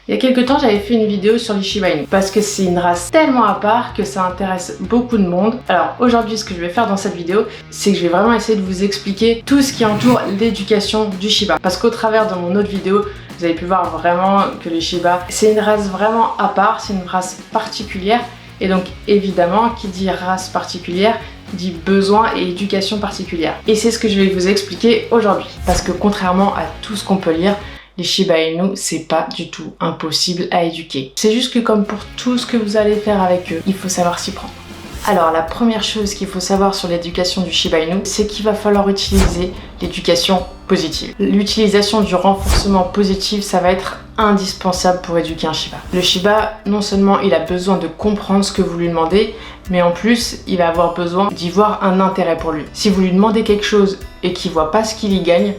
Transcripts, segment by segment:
Il y a quelques temps, j'avais fait une vidéo sur les Shiba Inu parce que c'est une race tellement à part que ça intéresse beaucoup de monde. Alors aujourd'hui, ce que je vais faire dans cette vidéo, c'est que je vais vraiment essayer de vous expliquer tout ce qui entoure l'éducation du Shiba. Parce qu'au travers de mon autre vidéo, vous avez pu voir vraiment que les Shiba, c'est une race vraiment à part, c'est une race particulière. Et donc évidemment, qui dit race particulière, dit besoin et éducation particulière. Et c'est ce que je vais vous expliquer aujourd'hui. Parce que contrairement à tout ce qu'on peut lire, les Shiba Inu, c'est pas du tout impossible à éduquer. C'est juste que comme pour tout ce que vous allez faire avec eux, il faut savoir s'y prendre. Alors la première chose qu'il faut savoir sur l'éducation du Shiba Inu, c'est qu'il va falloir utiliser l'éducation positive. L'utilisation du renforcement positif, ça va être indispensable pour éduquer un Shiba. Le Shiba, non seulement il a besoin de comprendre ce que vous lui demandez, mais en plus, il va avoir besoin d'y voir un intérêt pour lui. Si vous lui demandez quelque chose et qu'il voit pas ce qu'il y gagne,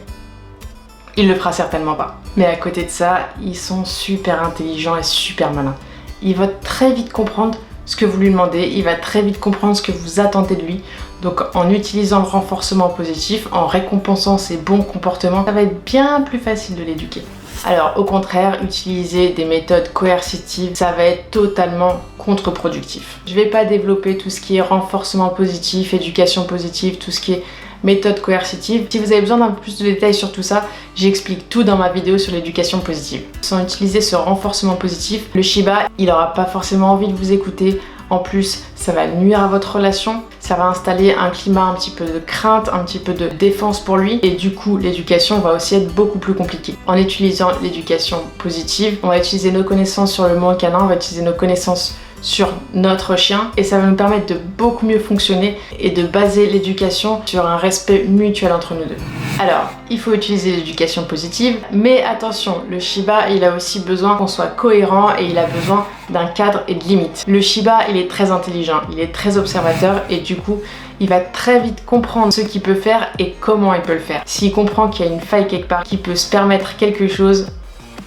il le fera certainement pas. Mais à côté de ça, ils sont super intelligents et super malins. Il va très vite comprendre ce que vous lui demandez, il va très vite comprendre ce que vous attendez de lui. Donc en utilisant le renforcement positif, en récompensant ses bons comportements, ça va être bien plus facile de l'éduquer. Alors au contraire, utiliser des méthodes coercitives, ça va être totalement contre-productif. Je vais pas développer tout ce qui est renforcement positif, éducation positive, tout ce qui est méthode coercitive. Si vous avez besoin d'un peu plus de détails sur tout ça, j'explique tout dans ma vidéo sur l'éducation positive. Sans utiliser ce renforcement positif, le Shiba, il aura pas forcément envie de vous écouter. En plus, ça va nuire à votre relation, ça va installer un climat un petit peu de crainte, un petit peu de défense pour lui, et du coup, l'éducation va aussi être beaucoup plus compliquée. En utilisant l'éducation positive, on va utiliser nos connaissances sur le monde canin, on va utiliser nos connaissances sur notre chien, et ça va nous permettre de beaucoup mieux fonctionner et de baser l'éducation sur un respect mutuel entre nous deux. Alors, il faut utiliser l'éducation positive, mais attention, le Shiba, il a aussi besoin qu'on soit cohérent et il a besoin d'un cadre et de limites. Le Shiba, il est très intelligent, il est très observateur et du coup, il va très vite comprendre ce qu'il peut faire et comment il peut le faire. S'il comprend qu'il y a une faille quelque part, qu'il peut se permettre quelque chose,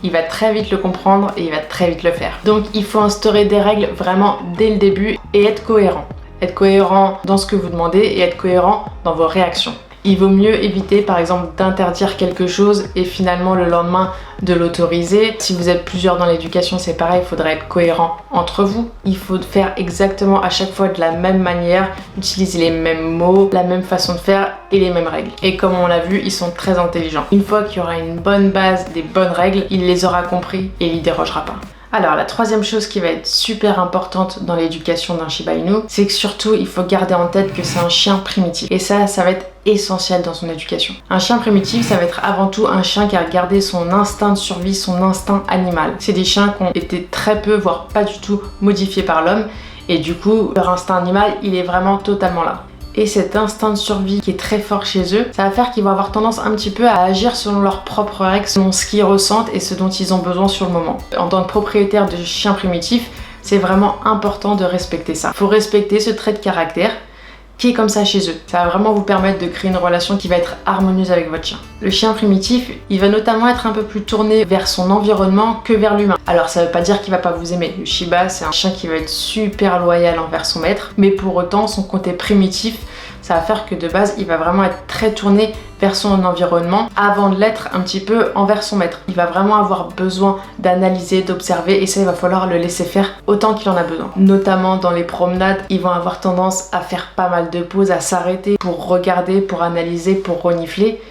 il va très vite le comprendre et il va très vite le faire. Donc il faut instaurer des règles vraiment dès le début et être cohérent. Être cohérent dans ce que vous demandez et être cohérent dans vos réactions. Il vaut mieux éviter par exemple d'interdire quelque chose et finalement le lendemain de l'autoriser. Si vous êtes plusieurs dans l'éducation, c'est pareil, il faudra être cohérent entre vous. Il faut faire exactement à chaque fois de la même manière, utiliser les mêmes mots, la même façon de faire et les mêmes règles. Et comme on l'a vu, ils sont très intelligents. Une fois qu'il y aura une bonne base, des bonnes règles, il les aura compris et il y dérogera pas. Alors la troisième chose qui va être super importante dans l'éducation d'un Shiba Inu, c'est que surtout il faut garder en tête que c'est un chien primitif. Et ça va être essentiel dans son éducation. Un chien primitif, ça va être avant tout un chien qui a gardé son instinct de survie, son instinct animal. C'est des chiens qui ont été très peu, voire pas du tout modifiés par l'homme. Et du coup, leur instinct animal, il est vraiment totalement là. Et cet instinct de survie qui est très fort chez eux, ça va faire qu'ils vont avoir tendance un petit peu à agir selon leurs propres règles, selon ce qu'ils ressentent et ce dont ils ont besoin sur le moment. En tant que propriétaire de chiens primitifs, c'est vraiment important de respecter ça. Il faut respecter ce trait de caractère qui est comme ça chez eux. Ça va vraiment vous permettre de créer une relation qui va être harmonieuse avec votre chien. Le chien primitif, il va notamment être un peu plus tourné vers son environnement que vers l'humain. Alors ça veut pas dire qu'il va pas vous aimer. Le Shiba, c'est un chien qui va être super loyal envers son maître, mais pour autant, son côté primitif, ça va faire que de base, il va vraiment être très tourné vers son environnement avant de l'être un petit peu envers son maître. Il va vraiment avoir besoin d'analyser, d'observer et ça, il va falloir le laisser faire autant qu'il en a besoin. Notamment dans les promenades, ils vont avoir tendance à faire pas mal de pauses, à s'arrêter pour regarder, pour analyser, pour renifler.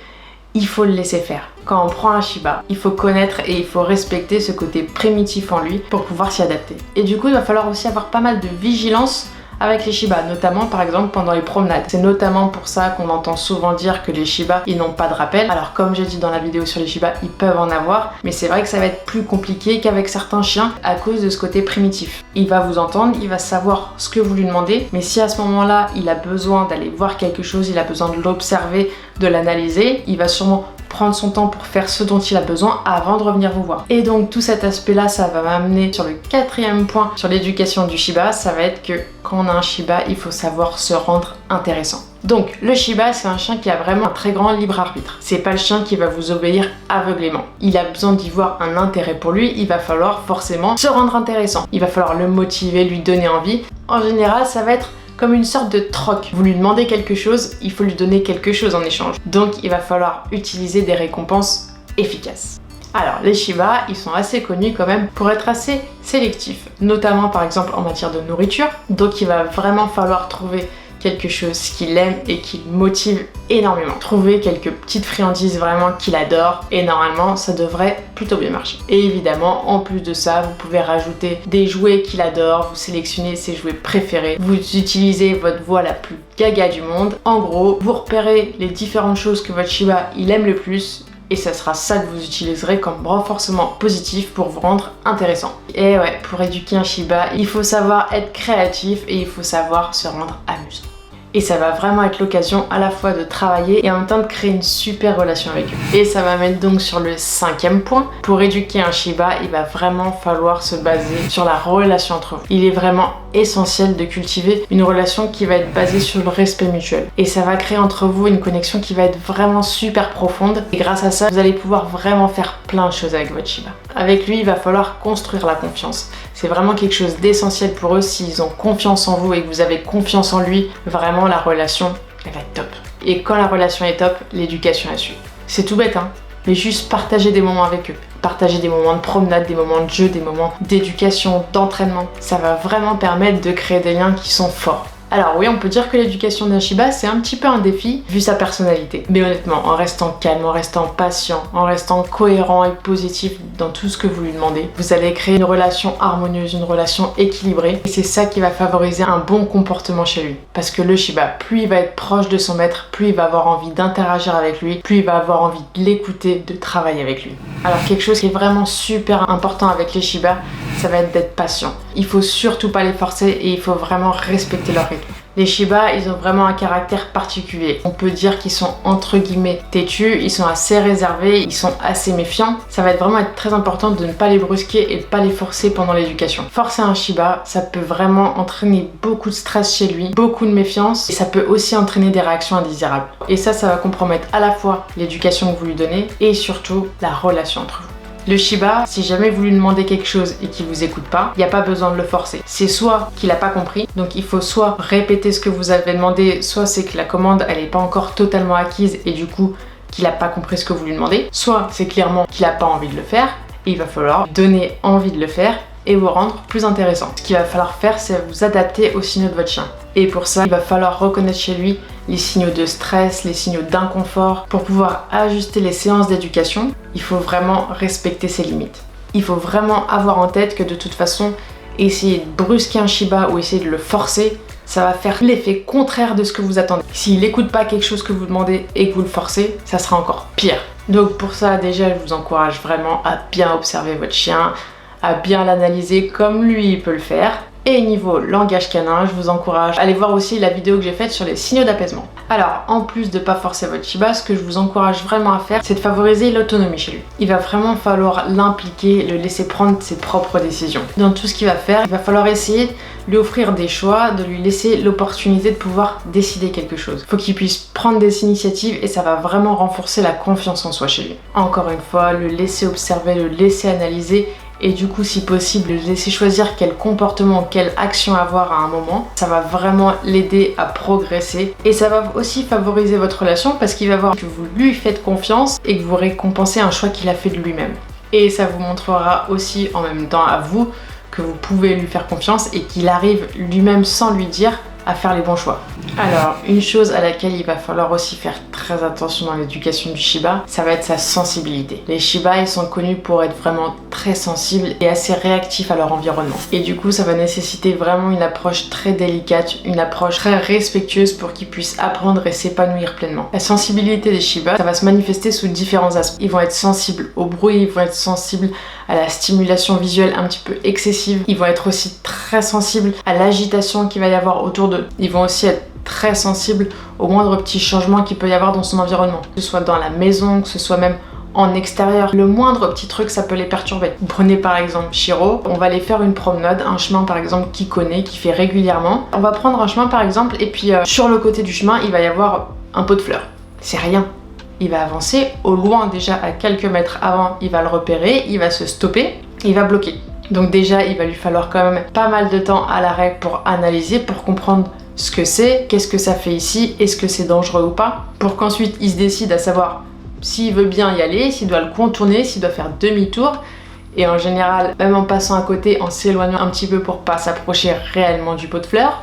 Il faut le laisser faire. Quand on prend un Shiba, il faut connaître et il faut respecter ce côté primitif en lui pour pouvoir s'y adapter. Et du coup, il va falloir aussi avoir pas mal de vigilance avec les Shiba, notamment par exemple pendant les promenades. C'est notamment pour ça qu'on entend souvent dire que les Shiba, ils n'ont pas de rappel. Alors comme j'ai dit dans la vidéo sur les Shiba, ils peuvent en avoir, mais c'est vrai que ça va être plus compliqué qu'avec certains chiens à cause de ce côté primitif. Il va vous entendre, il va savoir ce que vous lui demandez, mais si à ce moment-là, il a besoin d'aller voir quelque chose, il a besoin de l'observer, de l'analyser, il va sûrement prendre son temps pour faire ce dont il a besoin avant de revenir vous voir. Et donc tout cet aspect-là, ça va m'amener sur le quatrième point sur l'éducation du Shiba, ça va être que quand on a un Shiba, il faut savoir se rendre intéressant. Donc le Shiba, c'est un chien qui a vraiment un très grand libre arbitre. C'est pas le chien qui va vous obéir aveuglément. Il a besoin d'y voir un intérêt pour lui, il va falloir forcément se rendre intéressant. Il va falloir le motiver, lui donner envie. En général, ça va être comme une sorte de troc. Vous lui demandez quelque chose, il faut lui donner quelque chose en échange. Donc il va falloir utiliser des récompenses efficaces. Alors, les Shiba, ils sont assez connus quand même pour être assez sélectifs, notamment par exemple en matière de nourriture. Donc, il va vraiment falloir trouver quelque chose qu'il aime et qui le motive énormément. Trouver quelques petites friandises vraiment qu'il adore et normalement ça devrait plutôt bien marcher. Et évidemment, en plus de ça, vous pouvez rajouter des jouets qu'il adore, vous sélectionnez ses jouets préférés, vous utilisez votre voix la plus gaga du monde. En gros, vous repérez les différentes choses que votre Shiba il aime le plus et ça sera ça que vous utiliserez comme renforcement positif pour vous rendre intéressant. Et ouais, pour éduquer un Shiba, il faut savoir être créatif et il faut savoir se rendre amusant. Et ça va vraiment être l'occasion à la fois de travailler et en même temps de créer une super relation avec eux. Et ça m'amène donc sur le 5e point. Pour éduquer un Shiba, il va vraiment falloir se baser sur la relation entre vous. Il est vraiment essentiel de cultiver une relation qui va être basée sur le respect mutuel. Et ça va créer entre vous une connexion qui va être vraiment super profonde. Et grâce à ça, vous allez pouvoir vraiment faire plein de choses avec votre Shiba. Avec lui, il va falloir construire la confiance. C'est vraiment quelque chose d'essentiel pour eux. S'ils ont confiance en vous et que vous avez confiance en lui, vraiment la relation, elle va être top. Et quand la relation est top, l'éducation elle suit. C'est tout bête, hein, mais juste partager des moments avec eux. Partager des moments de promenade, des moments de jeu, des moments d'éducation, d'entraînement. Ça va vraiment permettre de créer des liens qui sont forts. Alors oui, on peut dire que l'éducation d'un Shiba, c'est un petit peu un défi, vu sa personnalité. Mais honnêtement, en restant calme, en restant patient, en restant cohérent et positif dans tout ce que vous lui demandez, vous allez créer une relation harmonieuse, une relation équilibrée. Et c'est ça qui va favoriser un bon comportement chez lui. Parce que le Shiba, plus il va être proche de son maître, plus il va avoir envie d'interagir avec lui, plus il va avoir envie de l'écouter, de travailler avec lui. Alors quelque chose qui est vraiment super important avec les Shiba, ça va être d'être patient. Il faut surtout pas les forcer et il faut vraiment respecter leur rythme. Les Shiba, ils ont vraiment un caractère particulier. On peut dire qu'ils sont entre guillemets têtus, ils sont assez réservés, ils sont assez méfiants. Ça va vraiment être très important de ne pas les brusquer et de pas les forcer pendant l'éducation. Forcer un Shiba, ça peut vraiment entraîner beaucoup de stress chez lui, beaucoup de méfiance et ça peut aussi entraîner des réactions indésirables. Et ça va compromettre à la fois l'éducation que vous lui donnez et surtout la relation entre vous. Le Shiba, si jamais vous lui demandez quelque chose et qu'il vous écoute pas, il n'y a pas besoin de le forcer. C'est soit qu'il n'a pas compris, donc il faut soit répéter ce que vous avez demandé, soit c'est que la commande elle n'est pas encore totalement acquise et du coup qu'il n'a pas compris ce que vous lui demandez, soit c'est clairement qu'il n'a pas envie de le faire et il va falloir donner envie de le faire et vous rendre plus intéressant. Ce qu'il va falloir faire, c'est vous adapter aux signaux de votre chien. Et pour ça, il va falloir reconnaître chez lui les signaux de stress, les signaux d'inconfort. Pour pouvoir ajuster les séances d'éducation, il faut vraiment respecter ses limites. Il faut vraiment avoir en tête que de toute façon, essayer de brusquer un Shiba ou essayer de le forcer, ça va faire l'effet contraire de ce que vous attendez. S'il n'écoute pas quelque chose que vous demandez et que vous le forcez, ça sera encore pire. Donc pour ça, déjà, je vous encourage vraiment à bien observer votre chien, à bien l'analyser comme lui il peut le faire. Et niveau langage canin, je vous encourage à aller voir aussi la vidéo que j'ai faite sur les signaux d'apaisement. Alors, en plus de pas forcer votre Shiba, ce que je vous encourage vraiment à faire, c'est de favoriser l'autonomie chez lui. Il va vraiment falloir l'impliquer, le laisser prendre ses propres décisions. Dans tout ce qu'il va faire, il va falloir essayer de lui offrir des choix, de lui laisser l'opportunité de pouvoir décider quelque chose. Il faut qu'il puisse prendre des initiatives et ça va vraiment renforcer la confiance en soi chez lui. Encore une fois, le laisser observer, le laisser analyser et du coup, si possible, le laisser choisir quel comportement, quelle action avoir à un moment. Ça va vraiment l'aider à progresser et ça va aussi favoriser votre relation parce qu'il va voir que vous lui faites confiance et que vous récompensez un choix qu'il a fait de lui-même. Et ça vous montrera aussi en même temps à vous que vous pouvez lui faire confiance et qu'il arrive lui-même sans lui dire à faire les bons choix. Alors, une chose à laquelle il va falloir aussi faire très attention dans l'éducation du Shiba, ça va être sa sensibilité. Les Shiba, ils sont connus pour être vraiment très sensibles et assez réactifs à leur environnement. Et du coup, ça va nécessiter vraiment une approche très délicate, une approche très respectueuse pour qu'ils puissent apprendre et s'épanouir pleinement. La sensibilité des Shiba, ça va se manifester sous différents aspects. Ils vont être sensibles au bruit, ils vont être sensibles à la stimulation visuelle un petit peu excessive. Ils vont être aussi très sensibles à l'agitation qu'il va y avoir autour d'eux. Ils vont aussi être très sensibles aux moindres petits changements qu'il peut y avoir dans son environnement. Que ce soit dans la maison, que ce soit même en extérieur. Le moindre petit truc, ça peut les perturber. Vous prenez par exemple Shiro, on va aller faire une promenade, un chemin par exemple qu'il connaît, qu'il fait régulièrement. On va prendre un chemin par exemple et puis sur le côté du chemin, il va y avoir un pot de fleurs. C'est rien. Il va avancer au loin déjà à quelques mètres avant, il va le repérer, il va se stopper, il va bloquer. Donc déjà, il va lui falloir quand même pas mal de temps à l'arrêt pour analyser, pour comprendre ce que c'est, qu'est-ce que ça fait ici, est-ce que c'est dangereux ou pas, pour qu'ensuite il se décide à savoir s'il veut bien y aller, s'il doit le contourner, s'il doit faire demi-tour. Et en général, même en passant à côté, en s'éloignant un petit peu pour pas s'approcher réellement du pot de fleurs,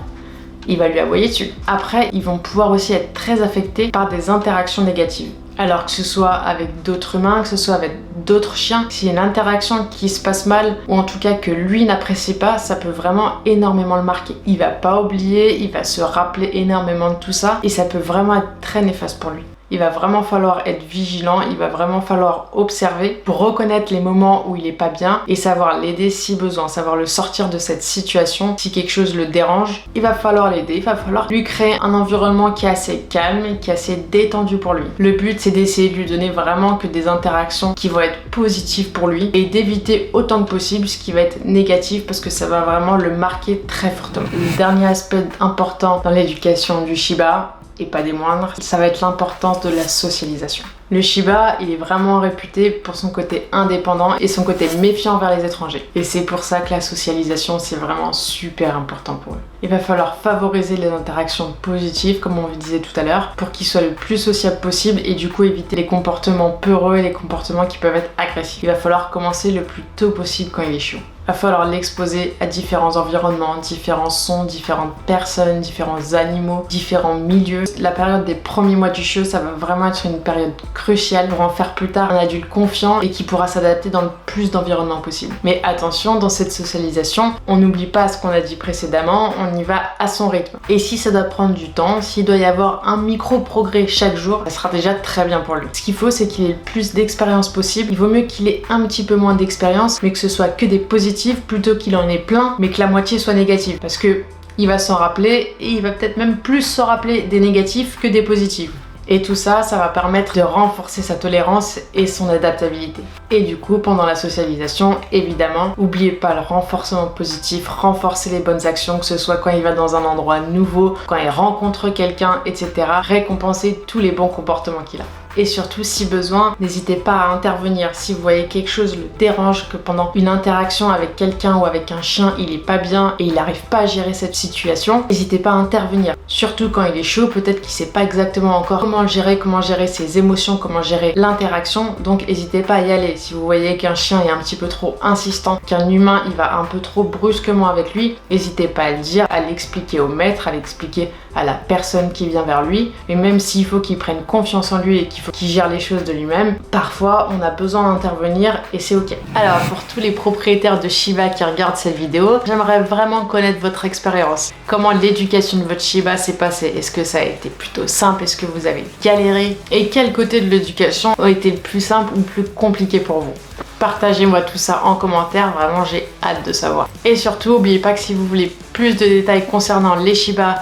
il va lui aboyer dessus. Après, ils vont pouvoir aussi être très affectés par des interactions négatives. Alors que ce soit avec d'autres humains, que ce soit avec d'autres chiens, s'il y a une interaction qui se passe mal, ou en tout cas que lui n'apprécie pas, ça peut vraiment énormément le marquer. Il va pas oublier, il va se rappeler énormément de tout ça, et ça peut vraiment être très néfaste pour lui. Il va vraiment falloir être vigilant, il va vraiment falloir observer pour reconnaître les moments où il est pas bien et savoir l'aider si besoin, savoir le sortir de cette situation. Si quelque chose le dérange, il va falloir l'aider, il va falloir lui créer un environnement qui est assez calme, qui est assez détendu pour lui. Le but, c'est d'essayer de lui donner vraiment que des interactions qui vont être positives pour lui et d'éviter autant que possible ce qui va être négatif parce que ça va vraiment le marquer très fortement. Le dernier aspect important dans l'éducation du Shiba, et pas des moindres, ça va être l'importance de la socialisation. Le Shiba, il est vraiment réputé pour son côté indépendant et son côté méfiant vers les étrangers. Et c'est pour ça que la socialisation, c'est vraiment super important pour eux. Il va falloir favoriser les interactions positives, comme on vous disait tout à l'heure, pour qu'il soit le plus sociable possible et du coup éviter les comportements peureux et les comportements qui peuvent être agressifs. Il va falloir commencer le plus tôt possible quand il est chiot. Il va falloir l'exposer à différents environnements, différents sons, différentes personnes, différents animaux, différents milieux. La période des premiers mois du chiot, ça va vraiment être une période cruciale pour en faire plus tard un adulte confiant et qui pourra s'adapter dans le plus d'environnements possible. Mais attention, dans cette socialisation, on n'oublie pas ce qu'on a dit précédemment, on y va à son rythme. Et si ça doit prendre du temps, s'il doit y avoir un micro-progrès chaque jour, ça sera déjà très bien pour lui. Ce qu'il faut, c'est qu'il ait le plus d'expérience possible. Il vaut mieux qu'il ait un petit peu moins d'expérience, mais que ce soit que des positives plutôt qu'il en ait plein, mais que la moitié soit négative. Parce que il va s'en rappeler et il va peut-être même plus se rappeler des négatifs que des positifs. Et tout ça, ça va permettre de renforcer sa tolérance et son adaptabilité. Et du coup, pendant la socialisation, évidemment, n'oubliez pas le renforcement positif, renforcer les bonnes actions, que ce soit quand il va dans un endroit nouveau, quand il rencontre quelqu'un, etc. Récompenser tous les bons comportements qu'il a. Et surtout, si besoin, n'hésitez pas à intervenir. Si vous voyez quelque chose le dérange, que pendant une interaction avec quelqu'un ou avec un chien, il est pas bien et il n'arrive pas à gérer cette situation, n'hésitez pas à intervenir. Surtout quand il est chaud, peut-être qu'il sait pas exactement encore comment gérer ses émotions, comment gérer l'interaction. Donc n'hésitez pas à y aller. Si vous voyez qu'un chien est un petit peu trop insistant, qu'un humain il va un peu trop brusquement avec lui, n'hésitez pas à le dire, à l'expliquer au maître, à l'expliquer à la personne qui vient vers lui. Et même s'il faut qu'il prenne confiance en lui et qu'il faut qu'il gère les choses de lui-même, parfois on a besoin d'intervenir et c'est ok. Alors pour tous les propriétaires de Shiba qui regardent cette vidéo, j'aimerais vraiment connaître votre expérience. Comment l'éducation de votre Shiba s'est passée? Est-ce que ça a été plutôt simple? Est-ce que vous avez galéré? Et quel côté de l'éducation a été le plus simple ou le plus compliqué pour vous? Partagez-moi tout ça en commentaire, vraiment j'ai hâte de savoir. Et surtout, n'oubliez pas que si vous voulez plus de détails concernant les Shiba,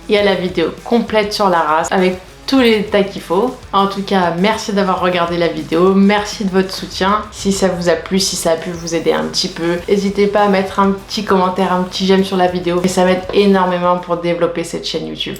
il y a la vidéo complète sur la race avec tous les détails qu'il faut. En tout cas, merci d'avoir regardé la vidéo, merci de votre soutien. Si ça vous a plu, si ça a pu vous aider un petit peu, n'hésitez pas à mettre un petit commentaire, un petit j'aime sur la vidéo et ça m'aide énormément pour développer cette chaîne YouTube.